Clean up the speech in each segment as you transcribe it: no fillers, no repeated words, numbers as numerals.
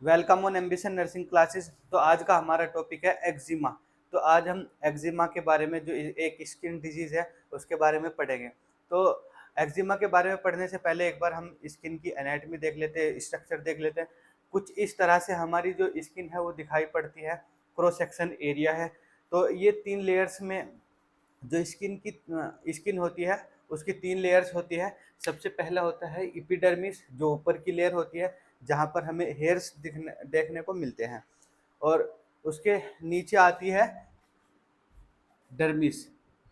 Welcome on ambition nursing classes. तो आज का हमारा टॉपिक है एक्जिमा। तो आज हम एक्जिमा के बारे में, जो एक स्किन डिजीज है, उसके बारे में पढ़ेंगे। तो एक्जिमा के बारे में पढ़ने से पहले एक बार हम स्किन की एनाटॉमी देख लेते हैं, स्ट्रक्चर देख लेते हैं। कुछ इस तरह से हमारी जो स्किन है वो दिखाई पड़ती है, क्रॉस सेक्शन एरिया है। तो ये 3 लेयर्स में जो स्किन होती है, उसकी 3 लेयर्स होती है। सबसे पहला होता है एपिडर्मिस, जो ऊपर की लेयर होती है, जहाँ पर हमें हेयर्स देखने को मिलते हैं। और उसके नीचे आती है डर्मिस।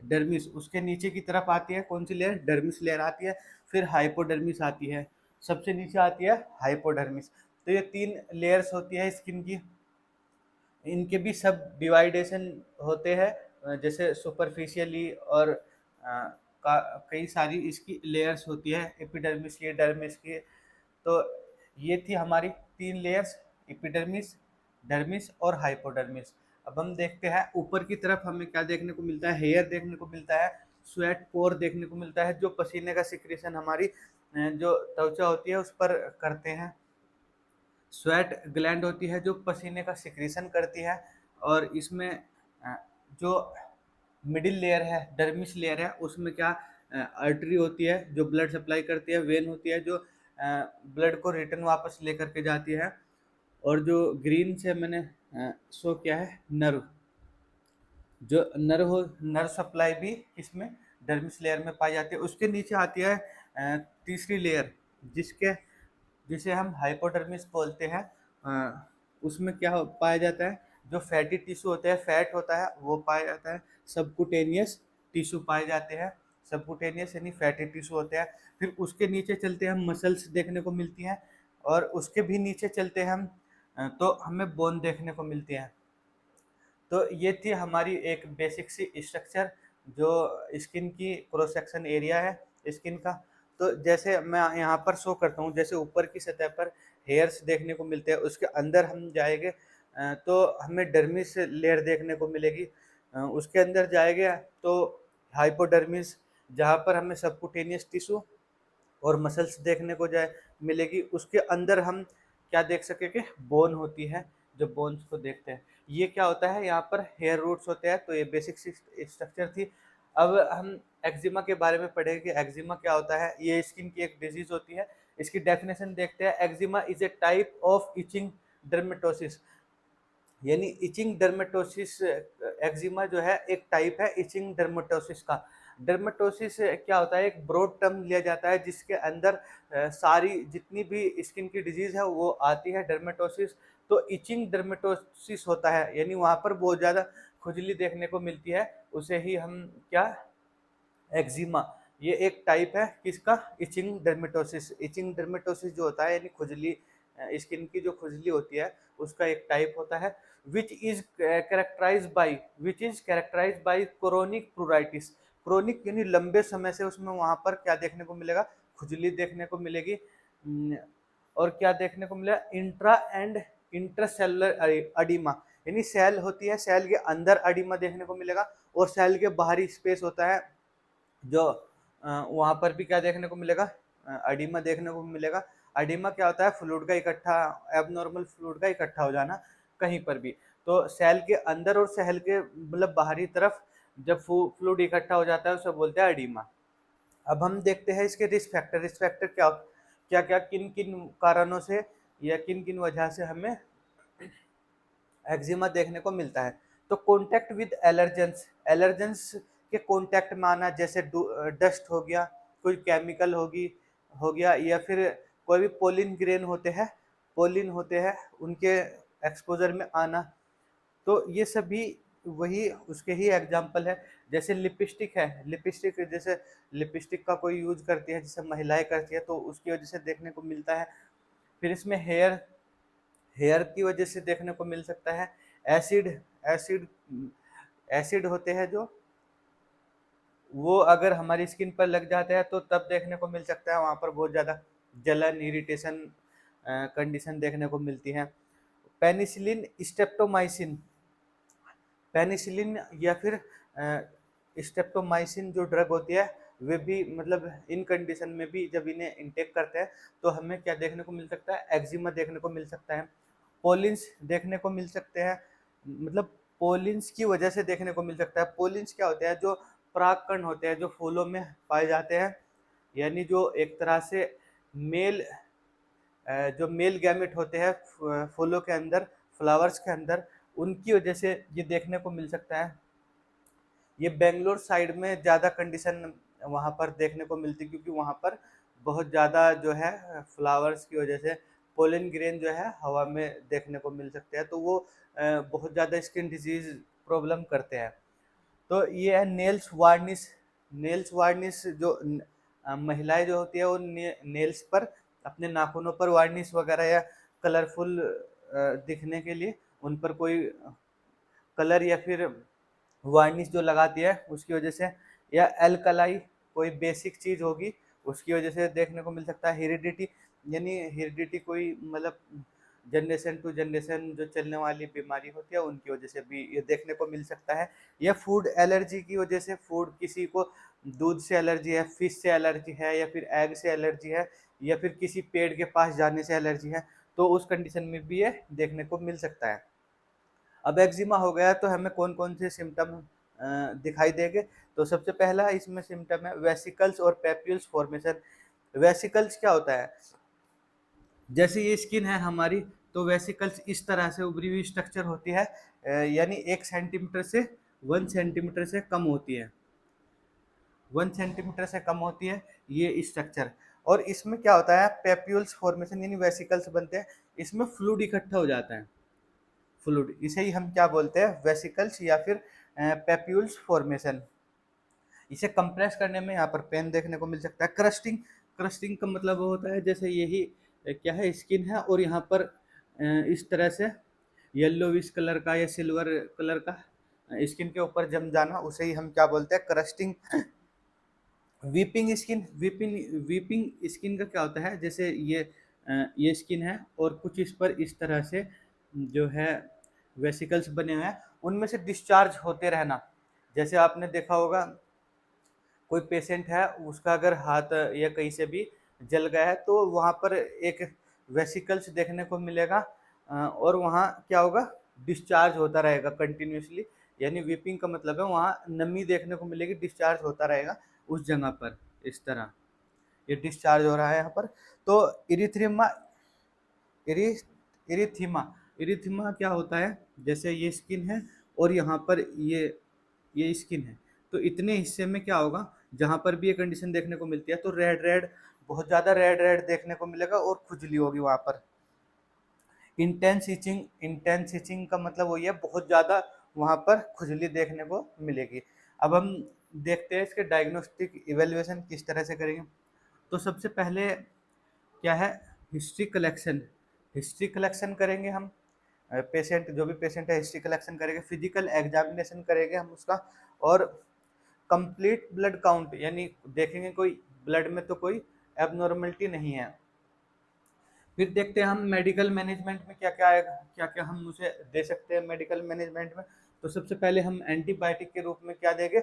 डर्मिस उसके नीचे की तरफ आती है, कौन सी लेयर? डर्मिस लेयर आती है। फिर हाइपोडर्मिस आती है, सबसे नीचे आती है हाइपोडर्मिस। तो ये 3 लेयर्स होती है स्किन की। इनके भी सब डिवाइडेशन होते हैं, जैसे सुपरफिशियली और कई सारी इसकी लेयर्स होती है, एपिडर्मिस की, डर्मिस की। तो ये थी हमारी 3 लेयर्स, एपिडर्मिस, डर्मिस और हाइपोडर्मिस। अब हम देखते हैं ऊपर की तरफ हमें क्या देखने को मिलता है। हेयर देखने को मिलता है, स्वेट पोर देखने को मिलता है, जो पसीने का सिक्रेशन हमारी जो त्वचा होती है उस पर करते हैं। स्वेट ग्लैंड होती है जो पसीने का सिक्रेशन करती है। और इसमें जो मिडिल लेयर है, डर्मिस लेयर है, उसमें क्या आर्टरी होती है जो ब्लड सप्लाई करती है, वेन होती है जो ब्लड को रिटर्न वापस लेकर के जाती है। और जो ग्रीन से मैंने शो किया है, नर्व, जो नर्व सप्लाई भी इसमें डर्मिस लेयर में पाई जाती है। उसके नीचे आती है तीसरी लेयर, जिसके जिसे हम हाइपोडर्मिस बोलते हैं। उसमें क्या पाया जाता है? जो फैटी टिश्यू होते हैं, फैट होता है, वो पाया जाता है। सबकुटेनियस टिश्यू पाए जाते हैं, सबकुटेनियस यानी फैटी टिश्यू होते हैं। फिर उसके नीचे चलते हैं, मसल्स देखने को मिलती हैं। और उसके भी नीचे चलते हैं हम, तो हमें बोन देखने को मिलती है। तो ये थी हमारी एक बेसिक सी स्ट्रक्चर, जो स्किन की क्रॉस सेक्शन एरिया है स्किन का। तो जैसे मैं यहाँ पर शो करता हूँ, जैसे ऊपर की सतह पर हेयर्स देखने को मिलते हैं, उसके अंदर हम जाएंगे तो हमें डर्मिस लेयर देखने को मिलेगी। उसके अंदर जाएंगे तो हाइपोडर्मिस, जहाँ पर हमें सबकुटेनियस टिश्यू और मसल्स देखने को जाए मिलेगी। उसके अंदर हम क्या देख सके कि बोन होती है, जो बोन्स को देखते हैं। ये क्या होता है? यहाँ पर हेयर रूट्स होते हैं। तो ये बेसिक स्ट्रक्चर थी। अब हम एक्जिमा के बारे में पढ़ेंगे कि एक्जिमा क्या होता है। ये स्किन की एक डिजीज होती है। इसकी डेफिनेशन देखते हैं। Eczema is a type of itching dermatosis, यानी इचिंग डर्मेटोसिस। एक्जिमा जो है एक टाइप है इचिंग डर्मेटोसिस का। डर्मेटोसिस क्या होता है? एक ब्रॉड टर्म लिया जाता है जिसके अंदर सारी जितनी भी स्किन की डिजीज है वो आती है, डर्मेटोसिस। तो इचिंग डर्मेटोसिस होता है, यानी वहाँ पर बहुत ज़्यादा खुजली देखने को मिलती है, उसे ही हम क्या, एक्जिमा। ये एक टाइप है किसका? Etching dermatosis. इचिंग डर्मेटोसिस जो होता है यानी खुजली, स्किन की जो खुजली होती है उसका एक टाइप होता है। Which is characterize by chronic pruritis. Chronic यानी लंबे समय से उसमें वहां पर क्या देखने को मिलेगा? खुजली देखने को मिलेगी। और क्या देखने को मिलेगा? इंट्रा एंड इंटरसेलुलर अडीमा, यानी सेल होती है, सेल के अंदर अडीमा देखने को मिलेगा। और सेल के बाहरी स्पेस होता है जो वहाँ पर भी क्या देखने को मिलेगा? अडीमा देखने को मिलेगा। अडीमा क्या होता है? फ्लूइड का इकट्ठा, एबनॉर्मल फ्लूइड का इकट्ठा हो जाना कहीं पर भी। तो सेल के अंदर और सेल के मतलब बाहरी तरफ जब फ्लूइड इकट्ठा हो जाता है उसे बोलते हैं अडीमा। अब हम देखते हैं इसके रिस्क फैक्टर। रिस्क फैक्टर क्या क्या क्या किन किन कारणों से या किन किन वजह से हमें एक्जिमा देखने को मिलता है। तो कॉन्टैक्ट विद एलर्जेंस, एलर्जेंस के कॉन्टैक्ट में आना, जैसे डस्ट हो गया, कोई केमिकल हो गया, या फिर कोई भी पोलिन ग्रेन होते हैं, पोलिन होते हैं, उनके एक्सपोजर में आना। तो ये सभी वही उसके ही एग्जाम्पल है। जैसे लिपस्टिक है, लिपस्टिक जैसे लिपस्टिक का कोई यूज करती है, जैसे महिलाएं करती है, तो उसकी वजह से देखने को मिलता है। फिर इसमें हेयर, हेयर की वजह से देखने को मिल सकता है। एसिड, एसिड एसिड होते हैं जो, वो अगर हमारी स्किन पर लग जाते हैं तो तब देखने को मिल सकता है, वहाँ पर बहुत ज़्यादा जलन, इरिटेशन कंडीशन देखने को मिलती है। पेनिसिलिन, स्टेप्टोमाइसिन, पेनिसिलिन या फिर स्टेप्टोमाइसिन जो ड्रग होती है, वे भी मतलब इन कंडीशन में भी जब इन्हें इंटेक करते हैं तो हमें क्या देखने को मिल सकता है? एक्जिमा देखने को मिल सकता है। पोलिन्स देखने को मिल सकते हैं, मतलब पोलिन्स की वजह से देखने को मिल सकता है। पोलिन्स क्या होते हैं? जो परागकण होते हैं जो फूलों में पाए जाते हैं, यानी जो एक तरह से मेल जो मेल गैमेट होते हैं फूलों के अंदर, फ्लावर्स के अंदर, उनकी वजह से ये देखने को मिल सकता है। ये बेंगलोर साइड में ज़्यादा कंडीशन वहाँ पर देखने को मिलती, क्योंकि वहाँ पर बहुत ज़्यादा जो है फ्लावर्स की वजह से पोलन ग्रेन जो है हवा में देखने को मिल सकते हैं, तो वो बहुत ज़्यादा स्किन डिजीज प्रॉब्लम करते हैं। तो ये है नेल्स वार्निश। नेल्स वार्निश जो महिलाएं जो होती है वो नेल्स पर, अपने नाखूनों पर वार्निश वगैरह या कलरफुल दिखने के लिए उन पर कोई कलर या फिर वार्निश जो लगाती है उसकी वजह से, या एल्कलाई कोई बेसिक चीज़ होगी उसकी वजह से देखने को मिल सकता है। हेरिडिटी, यानी हेरिडिटी कोई मतलब जनरेशन टू जनरेशन जो चलने वाली बीमारी होती है उनकी वजह से भी ये देखने को मिल सकता है। या फूड एलर्जी की वजह से, फूड किसी को दूध से एलर्जी है, फिश से एलर्जी है, या फिर एग से एलर्जी है, या फिर किसी पेड़ के पास जाने से एलर्जी है, तो उस कंडीशन में भी ये देखने को मिल सकता है। अब एक्जिमा हो गया तो हमें कौन कौन से सिम्टम दिखाई देंगे? तो सबसे पहला इसमें सिम्टम है वेसिकल्स और पेप्यूल्स फॉर्मेशन। वेसिकल्स क्या होता है? जैसे ये स्किन है हमारी, तो वेसिकल्स इस तरह से उभरी हुई स्ट्रक्चर होती है, यानी 1 सेंटीमीटर से 1 सेंटीमीटर से कम होती है, 1 सेंटीमीटर से कम होती है ये स्ट्रक्चर। और इसमें क्या होता है? पेप्यूल्स फॉर्मेशन, यानी वेसिकल्स बनते हैं, इसमें फ्लूइड इकट्ठा हो जाता है, फ्लूइड, इसे ही हम क्या बोलते हैं? वेसिकल्स या फिर पेप्यूल्स फॉर्मेशन। इसे कंप्रेस करने में यहाँ पर पेन देखने को मिल सकता है। क्रस्टिंग, क्रस्टिंग का मतलब वो होता है जैसे यही क्या है, स्किन है और यहाँ पर इस तरह से येलोविश कलर का या सिल्वर कलर का स्किन के ऊपर जम जाना, उसे ही हम क्या बोलते हैं? Crusting. Weeping skin, weeping skin का क्या होता है? जैसे ये स्किन है और कुछ इस पर इस तरह से जो है वेसिकल्स बने हुए हैं, उनमें से डिस्चार्ज होते रहना। जैसे आपने देखा होगा कोई पेशेंट है उसका अगर हाथ या कहीं से भी जल गया है तो वहाँ पर एक वेसिकल्स देखने को मिलेगा, और वहाँ क्या होगा? डिस्चार्ज होता रहेगा कंटिन्यूसली, यानी वीपिंग का मतलब है वहाँ नमी देखने को मिलेगी, डिस्चार्ज होता रहेगा उस जगह पर। इस तरह ये डिस्चार्ज हो रहा है यहाँ पर। तो इरिथ्रिमा, इरि इरिथीमा, इरिथीमा क्या होता है? जैसे ये स्किन है और यहाँ पर ये स्किन है, तो इतने हिस्से में क्या होगा? जहाँ पर भी ये कंडीशन देखने को मिलती है तो रेड रेड, बहुत ज़्यादा रेड रेड देखने को मिलेगा और खुजली होगी वहाँ पर। इंटेंस इचिंग, इंटेंस इचिंग का मतलब वही है बहुत ज़्यादा वहाँ पर खुजली देखने को मिलेगी। अब हम देखते हैं इसके डायग्नोस्टिक इवेल्युएशन किस तरह से करेंगे। तो सबसे पहले क्या है? हिस्ट्री कलेक्शन, हिस्ट्री कलेक्शन करेंगे हम। पेशेंट, जो भी पेशेंट है हिस्ट्री कलेक्शन करेंगे, फिजिकल एग्जामिनेशन करेंगे हम उसका, और कंप्लीट ब्लड काउंट, यानी देखेंगे कोई ब्लड में तो कोई एबनॉर्मलिटी नहीं है। फिर देखते हैं हम मेडिकल मैनेजमेंट में क्या क्या आएगा, क्या क्या हम उसे दे सकते हैं मेडिकल मैनेजमेंट में। तो सबसे पहले हम एंटीबायोटिक के रूप में क्या देंगे?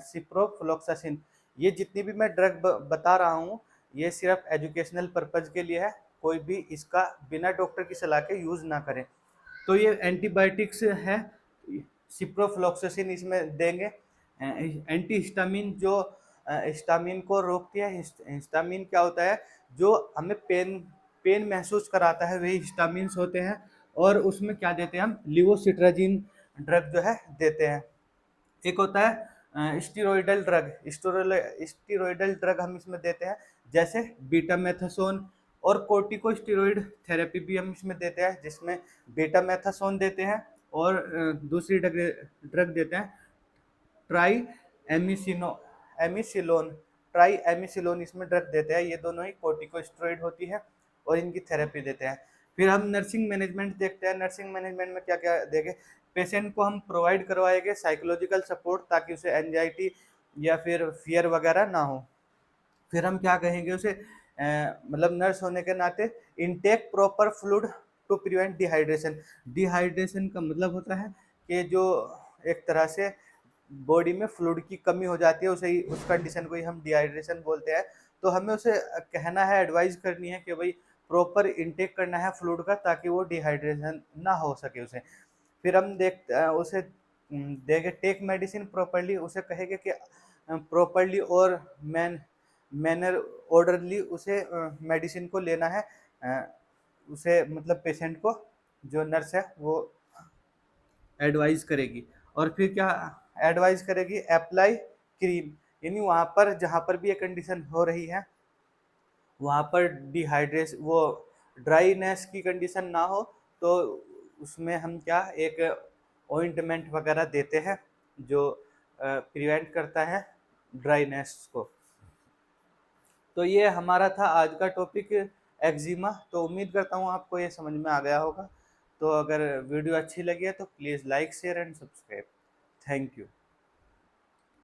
सिप्रोफ्लोक्सासिन। ये जितनी भी मैं ड्रग बता रहा हूँ ये सिर्फ एजुकेशनल पर्पज के लिए है, कोई भी इसका बिना डॉक्टर की सलाह के यूज़ ना करें। तो ये एंटीबायोटिक्स है, सिप्रोफ्लोक्सासिन इसमें देंगे। एंटी हिस्टामिन जो हिस्टामिन को रोकती है। हिस्टामिन क्या होता है? जो हमें पेन पेन महसूस कराता है वही हिस्टामिन्स होते हैं। और उसमें क्या देते हैं हम? लिवोसिट्राजिन ड्रग जो है देते हैं। एक होता है स्टीरोइडल ड्रग, स्टीरोइडल ड्रग हम इसमें देते हैं, जैसे बीटामेथासोन, और कोर्टिकोस्टेरॉइड थेरेपी भी हम इसमें देते हैं, जिसमें बीटामेथासोन देते हैं और दूसरी ड्रग देते हैं ट्राई एमिसिनो एमिसिलोन, ट्राई एमिसिलोन इसमें ड्रग देते हैं। ये दोनों ही कोर्टिकोस्टेरॉइड होती है और इनकी थेरेपी देते हैं। फिर हम नर्सिंग मैनेजमेंट देखते हैं। नर्सिंग मैनेजमेंट में क्या क्या देंगे? पेशेंट को हम प्रोवाइड करवाएंगे साइकोलॉजिकल सपोर्ट, ताकि उसे एंजाइटी या फिर फियर वगैरह ना हो। फिर हम क्या कहेंगे उसे, मतलब नर्स होने के नाते, intake proper fluid to prevent dehydration. Dehydration का मतलब होता है कि जो एक तरह से बॉडी में फ्लूइड की कमी हो जाती है, उसे ही, उस कंडीशन को ही हम डिहाइड्रेशन बोलते हैं। तो हमें उसे कहना है, एडवाइस करनी है कि भाई प्रॉपर इनटेक करना है फ्लूइड का, ताकि वो डिहाइड्रेशन ना हो सके उसे। फिर हम उसे देंगे टेक मेडिसिन प्रॉपरली, उसे कहेंगे कि प्रॉपरली और मैनर ऑर्डरली उसे मेडिसिन को लेना है। उसे मतलब पेशेंट को जो नर्स है वो एडवाइस करेगी। और फिर क्या एडवाइस करेगी, अप्लाई क्रीम, यानी वहाँ पर जहाँ पर भी ये कंडीशन हो रही है वहाँ पर डिहाइड्रेशन वो ड्राईनेस की कंडीशन ना हो, तो उसमें हम क्या एक ऑइंटमेंट वगैरह देते हैं जो प्रिवेंट करता है ड्राईनेस को। तो ये हमारा था आज का टॉपिक एक्जिमा। तो उम्मीद करता हूँ आपको ये समझ में आ गया होगा। तो अगर वीडियो अच्छी लगी है तो please like share and subscribe. Thank you.